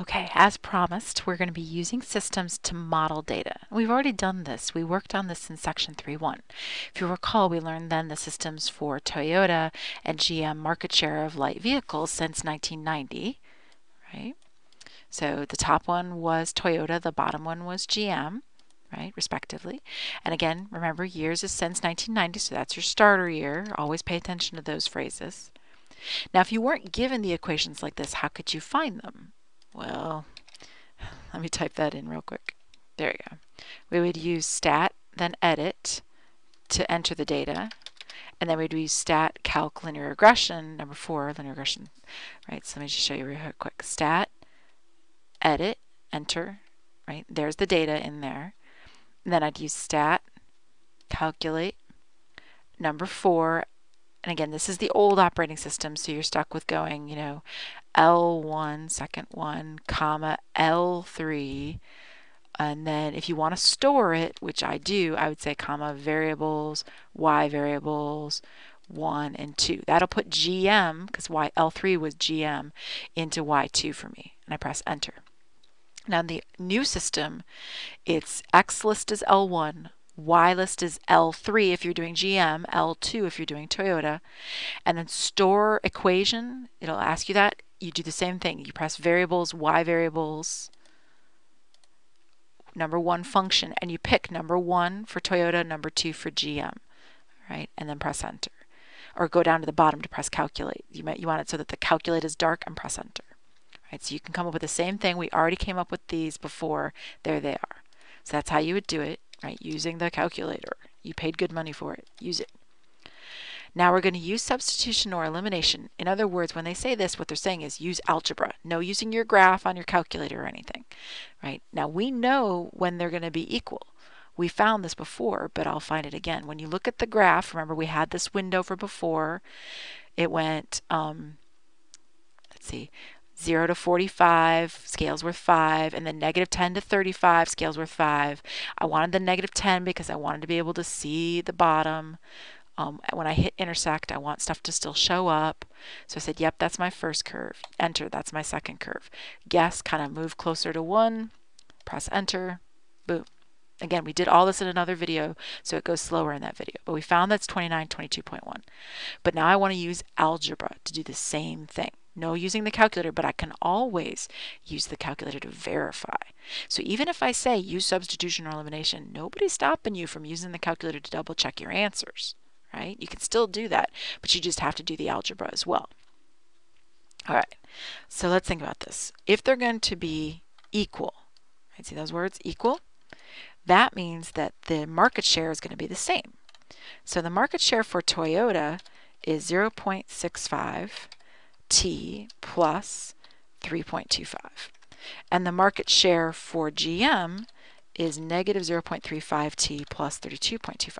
Okay, as promised, we're going to be using systems to model data. We've already done this. We worked on this in section 3.1. If you recall, we learned then the systems for Toyota and GM market share of light vehicles since 1990, right? So the top one was Toyota, the bottom one was GM, right, respectively. And again, remember, years is since 1990, so that's your starter year. Always pay attention to those phrases. Now, if you weren't given the equations like this, how could you find them? Well, let me type that in real quick. There you go. We would use stat, then edit to enter the data. And then we'd use stat, calc, linear regression, number 4, linear regression. Right, so let me just show you real quick. Stat, edit, enter, right? There's the data in there. And then I'd use stat, calculate, number 4, and again, this is the old operating system, so you're stuck with going, L1, second one, comma, L3, and then if you want to store it, which I do, I would say comma, variables, y variables, 1 and 2. That'll put GM, because L3 was GM, into Y2 for me, and I press enter. Now in the new system, it's X list is L1, Y list is L3 if you're doing GM, L2 if you're doing Toyota, and then store equation, it'll ask you that. You do the same thing. You press variables, Y variables, number 1 function, and you pick number 1 for Toyota, number 2 for GM, right? And then press enter. Or go down to the bottom to press calculate. You want it so that the calculate is dark and press enter. Right, so you can come up with the same thing. We already came up with these before. There they are. So that's how you would do it, right? Using the calculator. You paid good money for it. Use it. Now we're going to use substitution or elimination. In other words, when they say this, what they're saying is use algebra. No using your graph on your calculator or anything, right? Now we know when they're going to be equal. We found this before, but I'll find it again. When you look at the graph, remember we had this window for before. It went, let's see, 0 to 45, scales worth 5, and then negative 10 to 35, scales worth 5. I wanted the negative 10 because I wanted to be able to see the bottom. When I hit intersect, I want stuff to still show up. So I said, yep, that's my first curve. Enter, that's my second curve. Guess, kind of move closer to 1, press enter, boom. Again, we did all this in another video, so it goes slower in that video. But we found that's 2922.1. But now I want to use algebra to do the same thing. No using the calculator, but I can always use the calculator to verify. So even if I say use substitution or elimination, nobody's stopping you from using the calculator to double check your answers, right? You can still do that, but you just have to do the algebra as well. All right, so let's think about this. If they're going to be equal, right, see those words, equal? That means that the market share is going to be the same. So the market share for Toyota is 0.65 T plus 3.25. And the market share for GM is negative 0.35 T plus 32.25.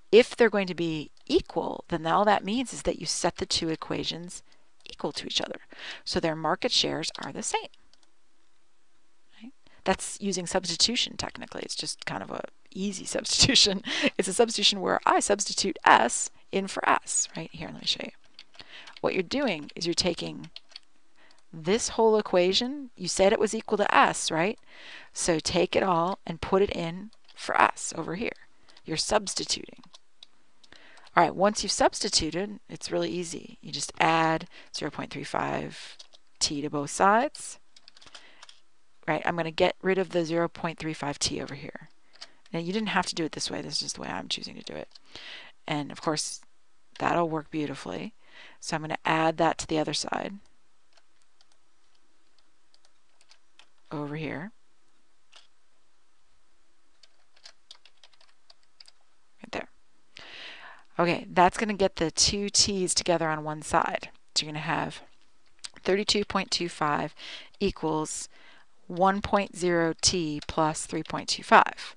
If they're going to be equal, then all that means is that you set the two equations equal to each other. So their market shares are the same. Right? That's using substitution technically. It's just kind of a easy substitution. It's a substitution where I substitute S in for S. Right here, let me show you. What you're doing is you're taking this whole equation. You said it was equal to S, right? So take it all and put it in for S over here. You're substituting. All right, once you've substituted, it's really easy. You just add 0.35 T to both sides. Right, I'm going to get rid of the 0.35 T over here. Now you didn't have to do it this way. This is just the way I'm choosing to do it. And of course, that'll work beautifully. So I'm going to add that to the other side over here. Right there. Okay, that's going to get the two T's together on one side. So you're going to have 32.25 equals 1.0 T plus 3.25.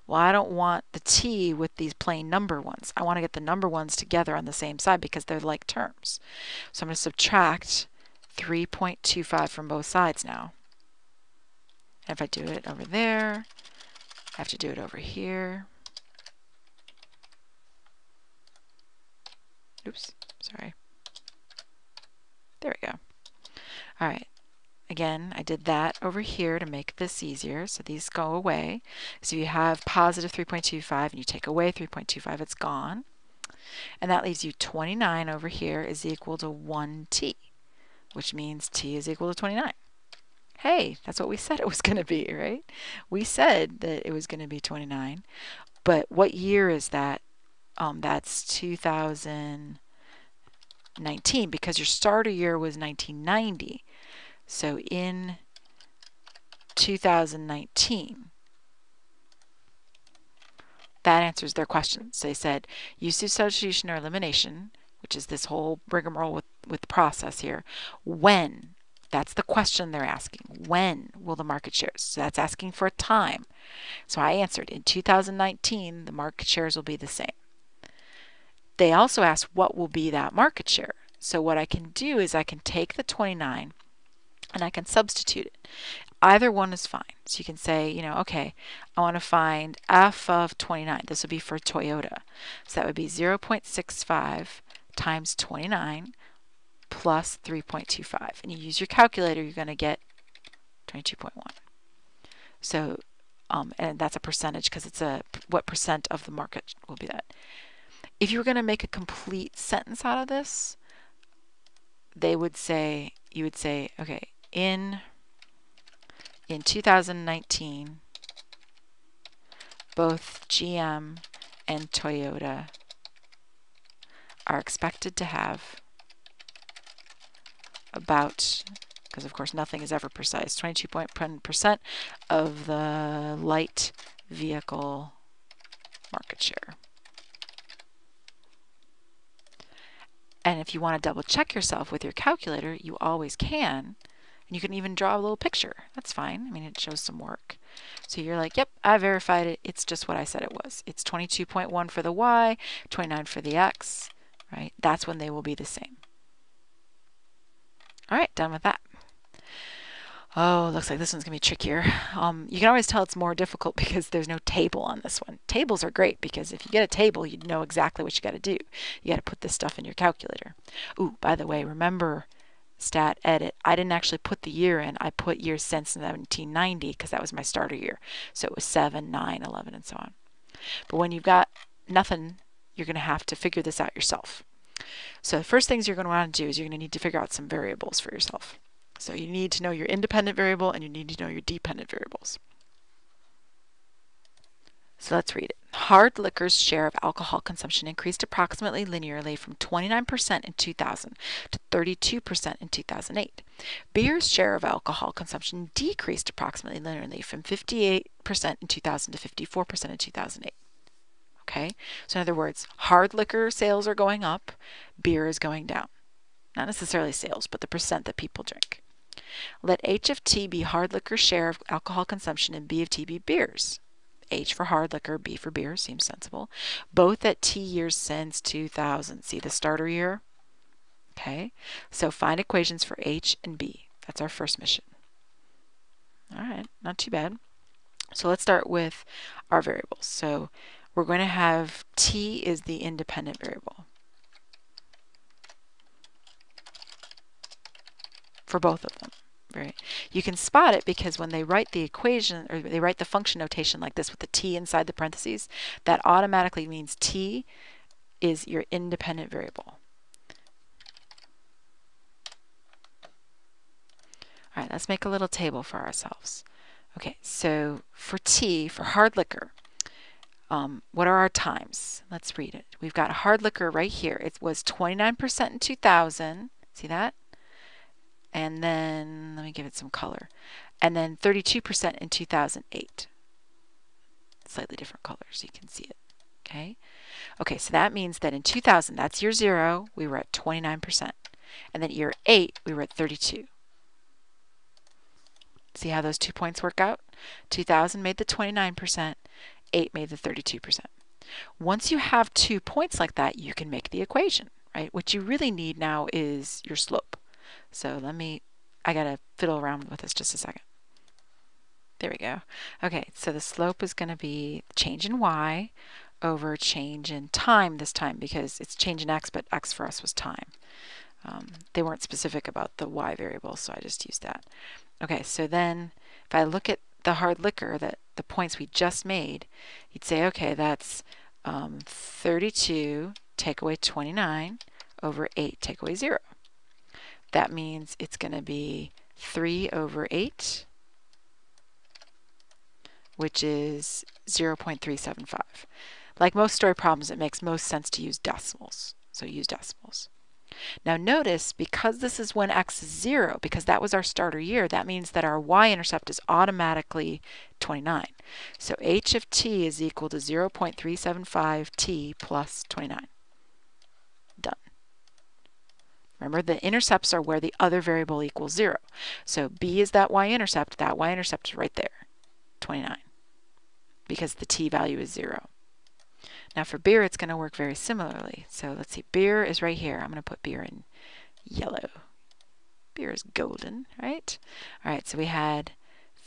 Well, I don't want the T with these plain number ones. I want to get the number ones together on the same side because they're like terms. So I'm going to subtract 3.25 from both sides now. And if I do it over there, I have to do it over here. Oops, sorry. There we go. All right. again, I did that over here to make this easier, so these go away. So you have positive 3.25 and you take away 3.25, it's gone. And that leaves you 29 over here is equal to 1t, which means t is equal to 29. Hey, that's what we said it was going to be, right? We said that it was going to be 29. But what year is that? That's 2019, because your starter year was 1990. So in 2019, that answers their questions. They said, use substitution or elimination, which is this whole rigmarole with the process here. When? That's the question they're asking. When will the market shares? So that's asking for a time. So I answered, in 2019, the market shares will be the same. They also asked, what will be that market share? So what I can do is I can take the 29 and I can substitute it. Either one is fine. So you can say, you know, okay, I want to find f of 29. This would be for Toyota. So that would be 0.65 times 29 plus 3.25. And you use your calculator, you're going to get 22.1. So, and that's a percentage because it's what percent of the market will be that. If you were going to make a complete sentence out of this, you would say, okay, in 2019, both GM and Toyota are expected to have about, because of course nothing is ever precise, 22% of the light vehicle market share. And if you want to double check yourself with your calculator, you always can. And you can even draw a little picture. That's fine. I mean, it shows some work. So you're like, yep, I verified it. It's just what I said it was. It's 22.1 for the Y, 29 for the X, right? That's when they will be the same. All right, done with that. Oh, looks like this one's going to be trickier. You can always tell it's more difficult because there's no table on this one. Tables are great because if you get a table, you know exactly what you got to do. You got to put this stuff in your calculator. Ooh, by the way, remember stat edit. I didn't actually put the year in. I put years since 1790 because that was my starter year. So it was 7, 9, 11, and so on. But when you've got nothing, you're going to have to figure this out yourself. So the first things you're going to want to do is you're going to need to figure out some variables for yourself. So you need to know your independent variable and you need to know your dependent variables. So let's read it. Hard liquor's share of alcohol consumption increased approximately linearly from 29% in 2000 to 32% in 2008. Beer's share of alcohol consumption decreased approximately linearly from 58% in 2000 to 54% in 2008. Okay, so in other words, hard liquor sales are going up, beer is going down. Not necessarily sales, but the percent that people drink. Let H of T be hard liquor's share of alcohol consumption and B of T be beer's. H for hard liquor, B for beer, seems sensible. Both at T years since 2000. See the starter year? Okay, so find equations for H and B. That's our first mission. All right, not too bad. So let's start with our variables. So we're going to have T is the independent variable for both of them. Right. You can spot it because when they write the equation or they write the function notation like this with the T inside the parentheses, that automatically means T is your independent variable. All right, let's make a little table for ourselves. Okay, so for T, for hard liquor, what are our times? Let's read it. We've got hard liquor right here. It was 29% in 2000. See that? And then, let me give it some color. And then 32% in 2008. Slightly different colors so you can see it. Okay? Okay, so that means that in 2000, that's year 0, we were at 29%. And then year 8, we were at 32. See how those 2 points work out? 2000 made the 29%, 8 made the 32%. Once you have 2 points like that, you can make the equation, right? What you really need now is your slope. So I gotta fiddle around with this just a second. There we go. Okay, so the slope is going to be change in y over change in time this time because it's change in x, but x for us was time. They weren't specific about the y variable, so I just used that. Okay, so then if I look at the hard liquor, the points we just made, you'd say, okay, that's 32 take away 29 over 8 take away 0. That means it's going to be 3 over 8, which is 0.375. Like most story problems, it makes most sense to use decimals. So use decimals. Now notice, because this is when x is 0, because that was our starter year, that means that our y-intercept is automatically 29. So h of t is equal to 0.375 t plus 29. Done. Remember, the intercepts are where the other variable equals 0. So b is that y-intercept is right there, 29, because the t value is 0. Now for beer, it's going to work very similarly. So let's see, beer is right here. I'm going to put beer in yellow. Beer is golden, right? All right, so we had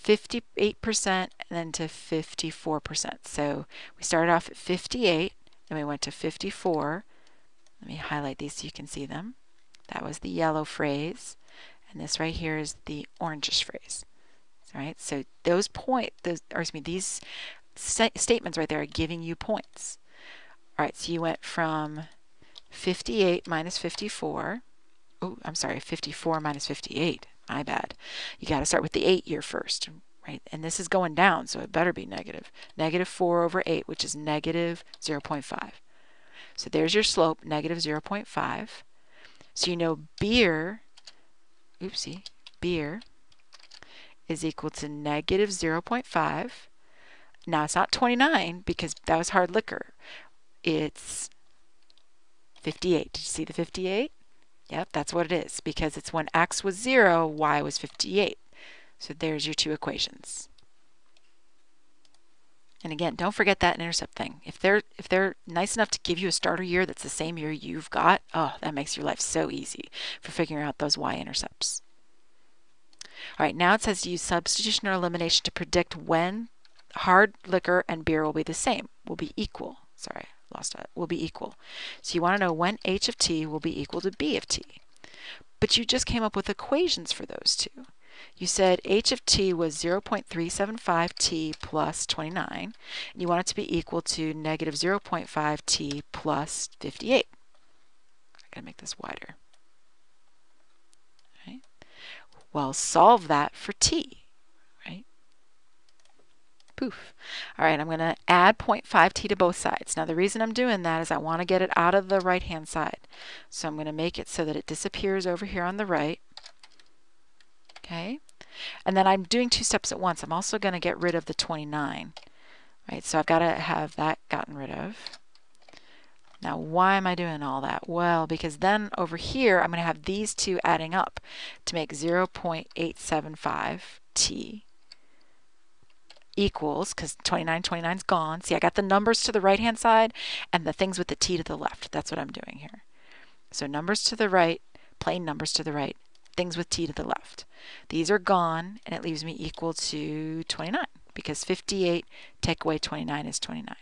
58% and then to 54%. So we started off at 58, then we went to 54. Let me highlight these so you can see them. That was the yellow phrase, and this right here is the orangish phrase. All right, so those these statements right there are giving you points. All right, so you went from 58 minus 54. Oh, I'm sorry, 54 minus 58. My bad. You got to start with the 8 year first, right? And this is going down, so it better be negative. Negative 4 over 8, which is negative 0.5. So there's your slope, negative 0.5. So you know beer, beer is equal to negative 0.5. Now it's not 29 because that was hard liquor. It's 58. Did you see the 58? Yep, that's what it is, because it's when x was 0, y was 58. So there's your two equations. And again, don't forget that intercept thing. If they're nice enough to give you a starter year that's the same year you've got, oh, that makes your life so easy for figuring out those y-intercepts. All right, now it says to use substitution or elimination to predict when hard liquor and beer will be the same, will be equal. Sorry, lost it. Will be equal. So you want to know when h of t will be equal to b of t. But you just came up with equations for those two. You said h of t was 0.375 t plus 29, and you want it to be equal to negative 0.5 t plus 58. I gotta make this wider. Right? Well, solve that for t. Right? Poof. All right, I'm going to add 0.5 t to both sides. Now the reason I'm doing that is I want to get it out of the right-hand side. So I'm going to make it so that it disappears over here on the right. Okay, and then I'm doing two steps at once. I'm also going to get rid of the 29. Right, so I've got to have that gotten rid of. Now why am I doing all that? Well, because then over here I'm going to have these two adding up to make 0.875 t equals, because 29 is gone. See, I got the numbers to the right hand side and the things with the t to the left. That's what I'm doing here. So numbers to the right, plain numbers to the right, things with t to the left. These are gone, and it leaves me equal to 29, because 58 take away 29 is 29.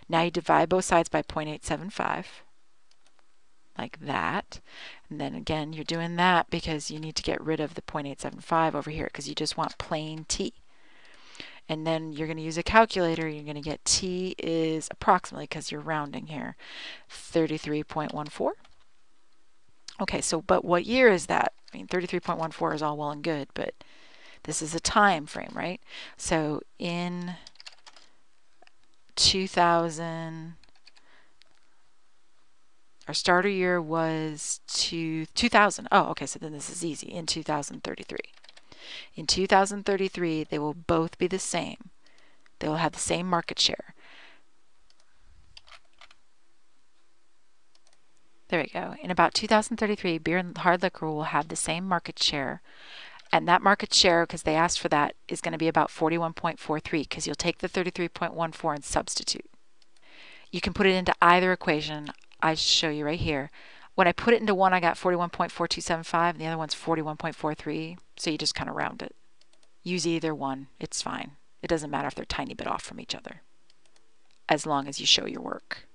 Now you divide both sides by 0.875, like that. And then again, you're doing that because you need to get rid of the 0.875 over here, because you just want plain t. And then you're going to use a calculator. You're going to get t is approximately, because you're rounding here, 33.14. Okay, so but what year is that? I mean, 33.14 is all well and good, but this is a time frame, right? So in 2000, our starter year was 2000. Oh, okay, so then this is easy, in 2033. In 2033, they will both be the same. They will have the same market share. There we go. In about 2033, beer and hard liquor will have the same market share. And that market share, because they asked for that, is going to be about 41.43, because you'll take the 33.14 and substitute. You can put it into either equation. I show you right here. When I put it into one, I got 41.4275, and the other one's 41.43, so you just kind of round it. Use either one. It's fine. It doesn't matter if they're a tiny bit off from each other, as long as you show your work.